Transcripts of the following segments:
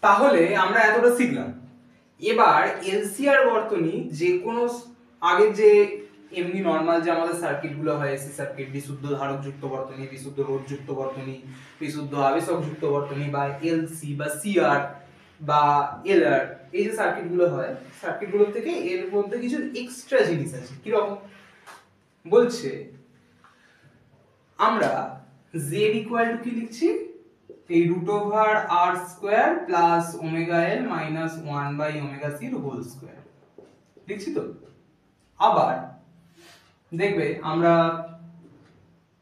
তাহলে আমরা এতটা শিখলাম। এবার এলসিআর বর্তনী যে কোনো আগে যে এমনি নর্মাল যে আমাদের সার্কিট গুলো হয়, এসি সার্কিট, বিশুদ্ধ ধারক যুক্ত বর্তনী, বিশুদ্ধ রোধ যুক্ত বর্তনী, বিশুদ্ধ আবেশক যুক্ত বর্তনী, বা এলসি বা সিআর বা এলআর, এই যে সার্কিট গুলো হয়, সার্কিট গুলোর থেকে এর মধ্যে কিছু এক্সট্রা জিনিস আছে। কি রকম বলছে, আমরা z ইকুয়াল টু কি লিখছি, এই root over R square plus omega L minus 1 by omega C এর হোল স্কয়ার লিখছি। তো আবার দেখবে আমরা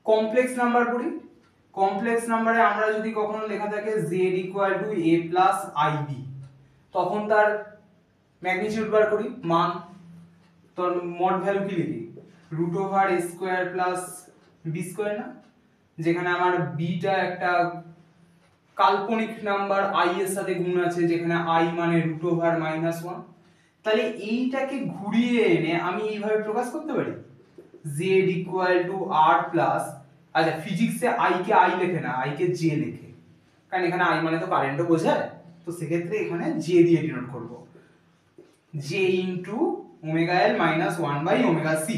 কমপ্লেক্স নাম্বার করি, কমপ্লেক্স নাম্বারে আমরা যদি কখনো লেখা থাকে z equal to a plus ib, তখন তার ম্যাগনিটিউড বার করি, মান। তো মড ভ্যালু কি লিখি, root over a square plus b square, না, যেখানে আমার b টা একটা কাল্পনিক নাম্বার i এর সাথে গুণ আছে, যেখানে i মানে রুট ওভার মাইনাস 1। তাহলে এইটাকে ঘুরিয়ে এনে আমি এইভাবে প্রকাশ করতে পারি, z equal to r plus, আচ্ছা ফিজিক্সে i কে i লেখে না, i কে j লেখে, কারণ এখানে i মানে তো কারেন্টও বোঝায়, তো সেক্ষেত্রে এখানে j দিয়ে ডিনোট করব, j into omega L minus 1 by omega C,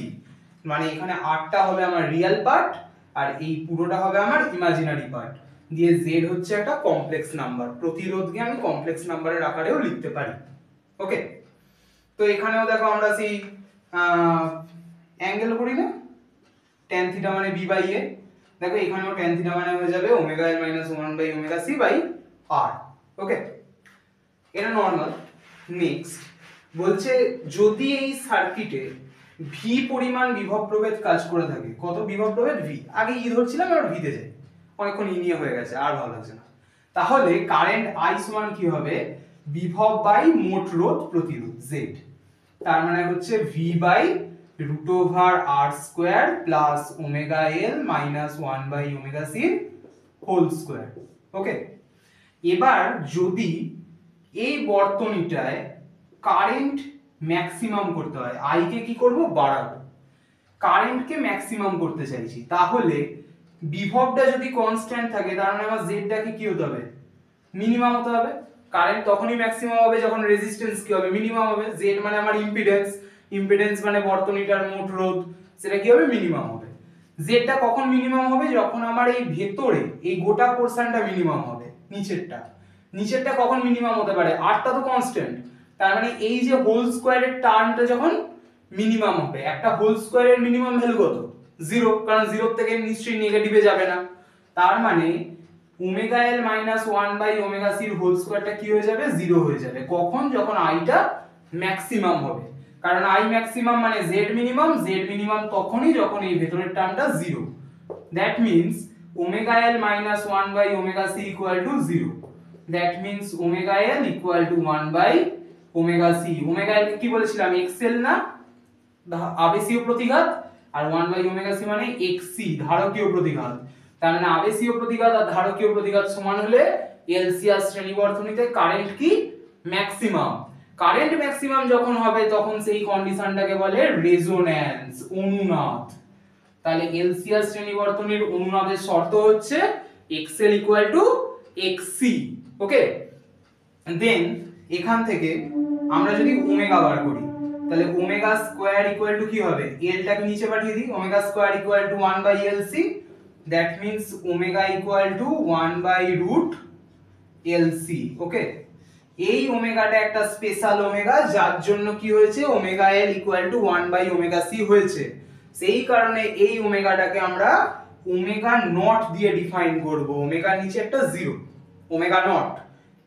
মানে এখানে r টা হবে আমার রিয়েল পার্ট আর এই পুরোটা হবে আমার ইমাজিনারি পার্ট, দিয়ে z হচ্ছে একটা কমপ্লেক্স নাম্বার, প্রতিরোধকে আমি কমপ্লেক্স নাম্বারের আকারেও লিখতে পারি। ওকে, তো এখানেও দেখো আমরা সেই অ্যাঙ্গেল করি না, tan থিটা মানে b বাই a, দেখো এখানেও tan থিটা মানে হয়ে যাবে omega L minus 1 by omega C by r। Okay, এটা নরমাল। নেক্সট বলছে, যদি এই সার্কিটে v পরিমাণ বিভব প্রভেদ কাজ করে থাকে, কত বিভব প্রভেদ v, আগে ই ধরছিলাম এবার v তে যাই, অনেকক্ষণ ই নিয়ে হয়ে গেছে আর ভালো লাগছে না। তাহলে কারেন্ট i সমান কি হবে, বিভব বাই মোট রোধ প্রতিরোধ z, তার মানে হচ্ছে v by root over R square plus omega L minus 1 by omega C whole square. Okay, এবার যদি এই বর্তনীটায় কারেন্ট ম্যাক্সিমাম করতে হয়, i কে কি করব, বাড়াবো, কারেন্টকে ম্যাক্সিমাম করতে চাইছি, তাহলে বিভবটা যদি কনস্ট্যান্ট থাকে তার মানে আমার z টাকে কি হতে হবে, মিনিমাম হতে হবে। কারেন্ট তখনই ম্যাক্সিমাম হবে যখন রেজিস্ট্যান্স কি হবে, মিনিমাম হবে। z মানে আমার ইম্পিডেন্স, ইম্পিডেন্স মানে বর্তনীটার মোট রোধ, সেটা কি হবে, মিনিমাম হবে। z টা কখন মিনিমাম হবে, যখন আমার এই ভেতরে এই গোটা পোরশনটা মিনিমাম হবে, নিচেরটা, নিচেরটা কখন মিনিমাম হতে পারে, r টা তো কনস্ট্যান্ট, তার মানে এই যে হোল স্কয়ারের টার্মটা যখন মিনিমাম হবে, একটা হোল স্কয়ারের মিনিমাম ভ্যালু কত, 0, কারণ 0 থেকে নিশ্চয়ই নেগেটিভে যাবে না, তার মানে omega L minus 1 by omega C এর হোল স্কয়ারটা কি হয়ে যাবে, 0 হয়ে যাবে। কখন, যখন i টা ম্যাক্সিমাম হবে, কারণ i ম্যাক্সিমাম মানে z মিনিমাম, z মিনিমাম তখনই যখন এই ভেতরের টার্মটা 0, that means omega L minus 1 by omega C equal to 0, that means omega L equal to 1 by omega C. Omega L কি বলেছিলাম, এক্সএল না, আবেশীয় প্রতিঘাত, আর 1 বাই ওমেগা সি মানে xc, ধারকীয় প্রতিঘাত, তার মানে আবেশীয় প্রতিঘাত আর ধারকীয় প্রতিঘাত সমান হলে এলসিআর শ্রেণী বর্তনীতে কারেন্ট কি, ম্যাক্সিমাম। কারেন্ট ম্যাক্সিমাম যখন হবে তখন সেই কন্ডিশনটাকে বলে রেজোন্যান্স, অনুনাদ। তাহলে এলসিআর শ্রেণী বর্তনীর অনুনাদের শর্ত হচ্ছে xl xc। ওকে, দেন এখান থেকে আমরা যদি ওমেগা বার করি, তাহলে ওমেগা স্কয়ার ইকুয়াল টু কি হবে, এল টাকে নিচে পাঠিয়ে দিই, omega square equal to 1 by LC, that means omega equal to 1 by root LC. Okay, এই ওমেগাটা একটা স্পেশাল ওমেগা, যার জন্য কি হয়েছে, omega L equal to 1 by omega C হয়েছে, সেই কারণে এই ওমেগাটাকে আমরা ওমেগা নট দিয়ে ডিফাইন করব, ওমেগার নিচে একটা 0, ওমেগা নট।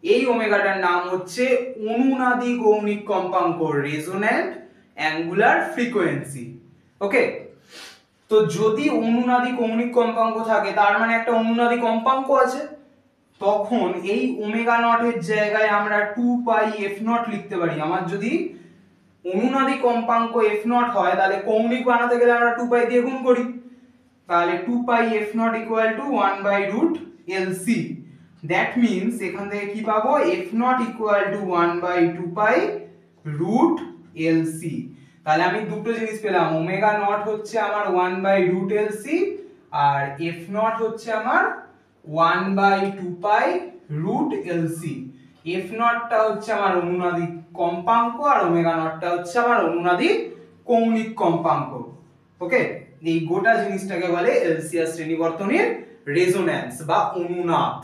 এই ওমেগাটার নাম হচ্ছে অনুনাদি কৌণিক কম্পাঙ্ক, রেজোন্যান্ট অ্যাঙ্গুলার ফ্রিকোয়েন্সি। ওকে, তো যদি অনুনাদি কৌণিক কম্পাঙ্ক থাকে তার মানে একটা অনুনাদি কম্পাঙ্ক আছে, তখন এই ওমেগা নট এর জায়গায় আমরা 2 পাই f নট লিখতে পারি। আমার যদি অনুনাদি কম্পাঙ্ক f নট হয়, তাহলে কৌণিক বানাতে গেলে আমরা 2 পাই দিয়ে গুণ করি, তাহলে 2 pi f nought equal to 1 by root lc, that means এখান থেকে কি পাবো, f nought equal to 1 by 2 pi root lc। তাহলে আমি দুটো জিনিস পেলাম, ওমেগা নট হচ্ছে আমার 1 বাই রুট lc আর f নট হচ্ছে আমার 1 by 2 pi root lc। F নটটা হচ্ছে আমার অনুনাদিক কম্পাঙ্ক আর ওমেগা নটটা হচ্ছে আমার অনুনাদিক কৌণিক কম্পাঙ্ক। ওকে, এই গোটা জিনিসটাকে বলে এলসিয়াস শ্রেণীবর্তনের রেজোন্যান্স বা অনুনাদ।